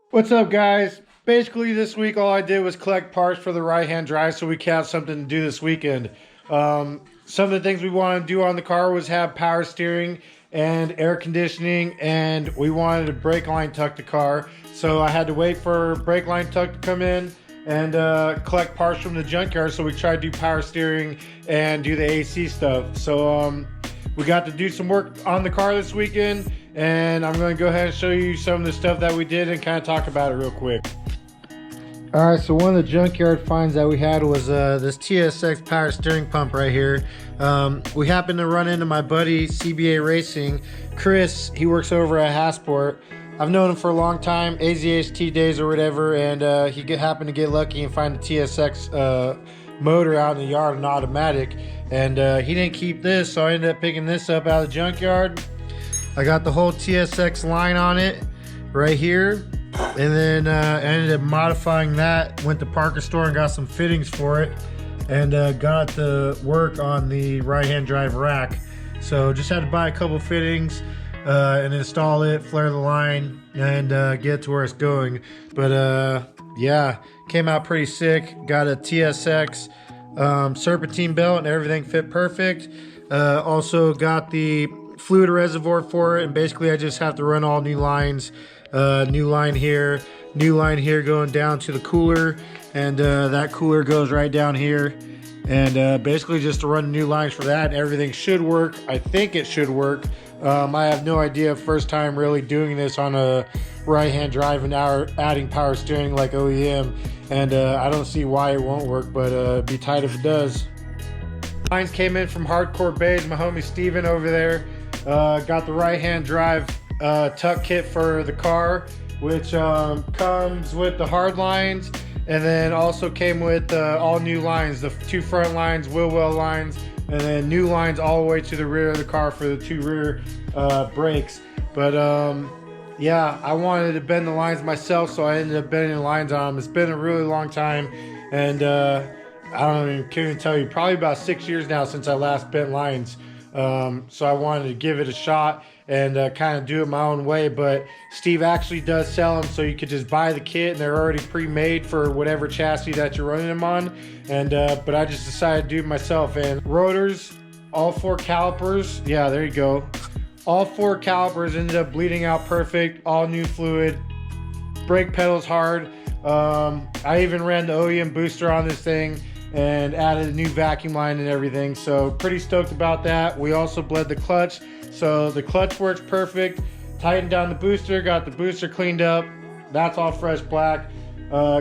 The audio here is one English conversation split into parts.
What's up, guys? Basically, this week all I did was collect parts for the right-hand drive so we could have something to do this weekend. Some of the things we wanted to do on the car was have power steering and air conditioning, and we wanted a brake line tuck the car. So I had to wait for brake line tuck to come in and collect parts from the junkyard so we tried to do power steering and do the AC stuff. So we got to do some work on the car this weekend, and I'm going to go ahead and show you some of the stuff that we did and kind of talk about it real quick. Alright, so one of the junkyard finds that we had was this TSX power steering pump right here. We happened to run into my buddy CBA Racing, Chris. He works over at Hasport. I've known him for a long time, AZHT days or whatever, and he happened to get lucky and find the TSX motor out in the yard, an automatic, and he didn't keep this, so I ended up picking this up out of the junkyard. I got the whole TSX line on it right here, and then I ended up modifying that, went to Parker store and got some fittings for it, and got to work on the right-hand drive rack. So just had to buy a couple fittings and install it, flare the line, and get to where it's going. But yeah, came out pretty sick. Got a TSX serpentine belt and everything fit perfect. Also got the fluid reservoir for it, and basically I just have to run all new lines. New line here going down to the cooler, and that cooler goes right down here, and basically just to run new lines for that, and everything should work. I think it should work. I have no idea, first time really doing this on a right-hand drive and adding power steering like OEM, and I don't see why it won't work, but it'd be tight if it does. Lines came in from HARDCOREBAYS, my homie Steven over there. Got the right-hand drive tuck kit for the car, which comes with the hard lines, and then also came with all new lines, the two front lines, wheel well lines, and then new lines all the way to the rear of the car for the two rear brakes. But yeah, I wanted to bend the lines myself, so I ended up bending the lines on them. It's been a really long time, and can't even tell you, probably about 6 years now since I last bent lines. So I wanted to give it a shot and kind of do it my own way, but Steve actually does sell them, so you could just buy the kit and they're already pre-made for whatever chassis that you're running them on. And but I just decided to do it myself. And rotors, all 4 calipers, yeah, there you go, all 4 calipers ended up bleeding out perfect, all new fluid, brake pedals hard. I even ran the OEM booster on this thing and added a new vacuum line and everything, so pretty stoked about that. We also bled the clutch, so the clutch works perfect. Tightened down the booster, got the booster cleaned up, that's all fresh black.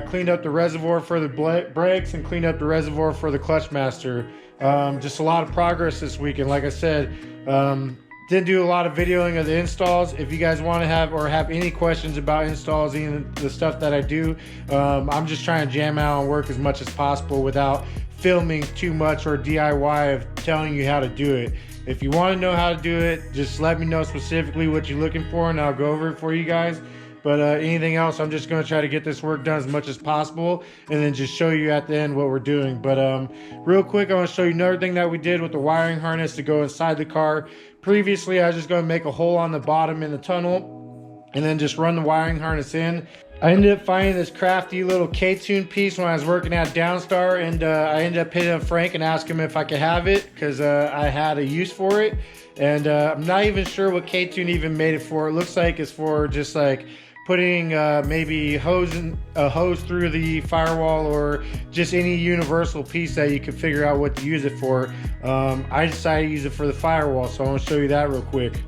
Cleaned up the reservoir for the brakes and cleaned up the reservoir for the clutch master. Just a lot of progress this weekend. Like I said, didn't do a lot of videoing of the installs. If you guys want to have any questions about installs, even the stuff that I do, I'm just trying to jam out and work as much as possible without filming too much or DIY of telling you how to do it. If you want to know how to do it, just let me know specifically what you're looking for and I'll go over it for you guys. But anything else, I'm just going to try to get this work done as much as possible and then just show you at the end what we're doing. But real quick, I want to show you another thing that we did with the wiring harness to go inside the car. Previously, I was just going to make a hole on the bottom in the tunnel and then just run the wiring harness in. I ended up finding this crafty little K-tune piece when I was working at Downstar, and I ended up hitting up Frank and asking him if I could have it because I had a use for it. And I'm not even sure what K-tune even made it for. It looks like it's for just like putting maybe a hose through the firewall, or just any universal piece that you can figure out what to use it for. I decided to use it for the firewall, so I want to show you that real quick.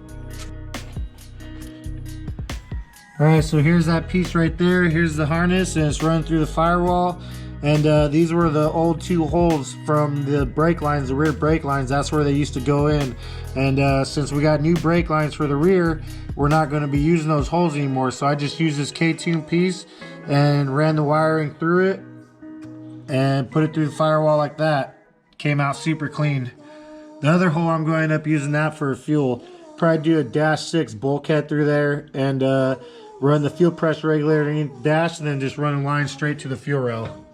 Alright, so here's that piece right there. Here's the harness, and it's running through the firewall. And these were the old 2 holes from the brake lines, the rear brake lines. That's where they used to go in. And since we got new brake lines for the rear, we're not going to be using those holes anymore. So I just used this K-tune piece and ran the wiring through it and put it through the firewall like that. Came out super clean. The other hole, I'm going to end up using that for fuel. Probably do a -6 bulkhead through there and run the fuel pressure regulator underneath the dash, and then just run a line straight to the fuel rail.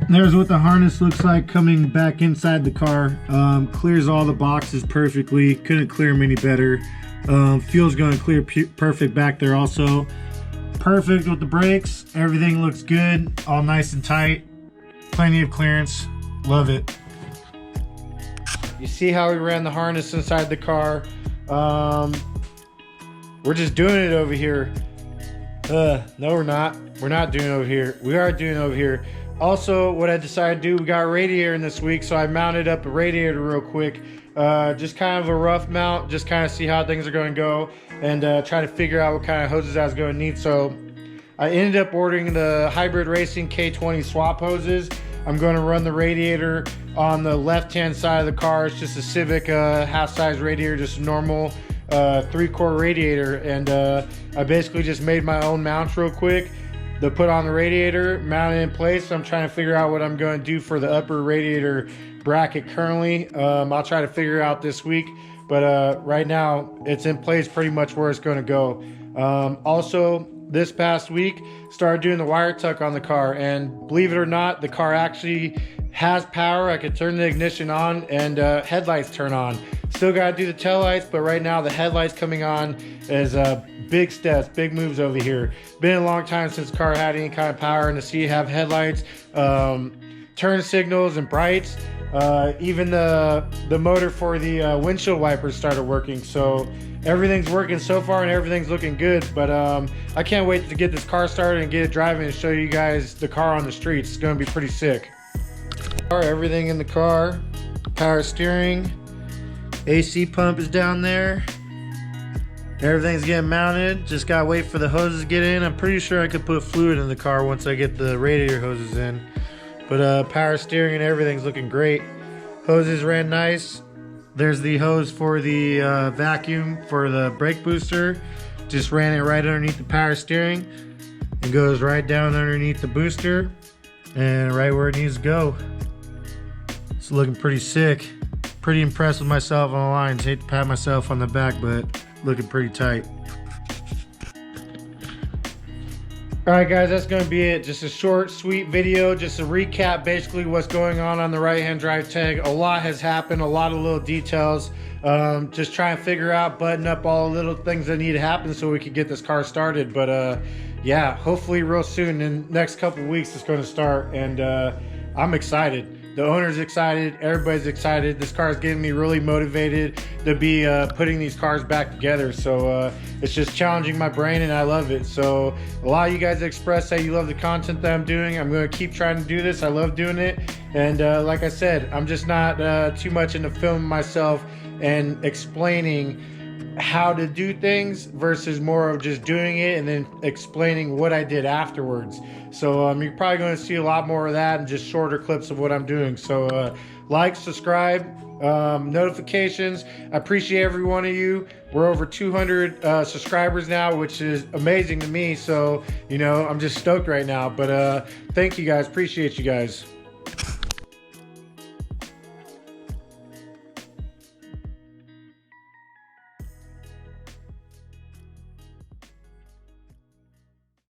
There's what the harness looks like coming back inside the car. Clears all the boxes perfectly. Couldn't clear them any better. Fuel's going clear perfect back there also. Perfect with the brakes. Everything looks good. All nice and tight. Plenty of clearance. Love it. You see how we ran the harness inside the car. We're just doing it over here. No, we're not. We're not doing it over here. We are doing it over here. Also, what I decided to do, we got a radiator in this week, so I mounted up a radiator real quick. Just kind of a rough mount, just kind of see how things are going to go, and try to figure out what kind of hoses I was going to need. So I ended up ordering the Hybrid Racing K20 swap hoses. I'm going to run the radiator on the left-hand side of the car. It's just a Civic half-size radiator, just a normal 3-core radiator, and I basically just made my own mounts real quick to put on the radiator, mount it in place. I'm trying to figure out what I'm going to do for the upper radiator bracket currently. I'll try to figure it out this week, but right now it's in place pretty much where it's going to go. Also, this past week started doing the wire tuck on the car, and believe it or not, the car actually has power. I could turn the ignition on and headlights turn on. Still got to do the tail lights, but right now the headlights coming on is big steps, big moves over here. Been a long time since the car had any kind of power, and to see it have headlights, turn signals and brights, even the motor for the windshield wipers started working. So everything's working so far and everything's looking good, but I can't wait to get this car started and get it driving and show you guys the car on the streets. It's going to be pretty sick. Everything in the car, power steering, AC pump is down there. Everything's getting mounted. Just gotta wait for the hoses to get in. I'm pretty sure I could put fluid in the car once I get the radiator hoses in. But power steering and everything's looking great. Hoses ran nice. There's the hose for the vacuum for the brake booster. Just ran it right underneath the power steering. It goes right down underneath the booster and right where it needs to go. It's looking pretty sick. Pretty impressed with myself on the lines. Hate to pat myself on the back, but looking pretty tight. Alright guys, that's going to be it. Just a short, sweet video. Just a recap, basically what's going on the right-hand drive tag. A lot has happened, a lot of little details. Just trying to figure out, button up all the little things that need to happen so we can get this car started. But yeah, hopefully real soon, in the next couple weeks it's going to start, and I'm excited. The owner's excited, everybody's excited. This car is getting me really motivated to be putting these cars back together. So it's just challenging my brain, and I love it. So a lot of you guys expressed that you love the content that I'm doing. I'm going to keep trying to do this. I love doing it. And like I said, I'm just not too much into filming myself and explaining how to do things versus more of just doing it and then explaining what I did afterwards. So you're probably going to see a lot more of that and just shorter clips of what I'm doing. So like, subscribe, notifications. I appreciate every one of you. We're over 200 subscribers now, which is amazing to me. So, you know, I'm just stoked right now. But thank you guys. Appreciate you guys.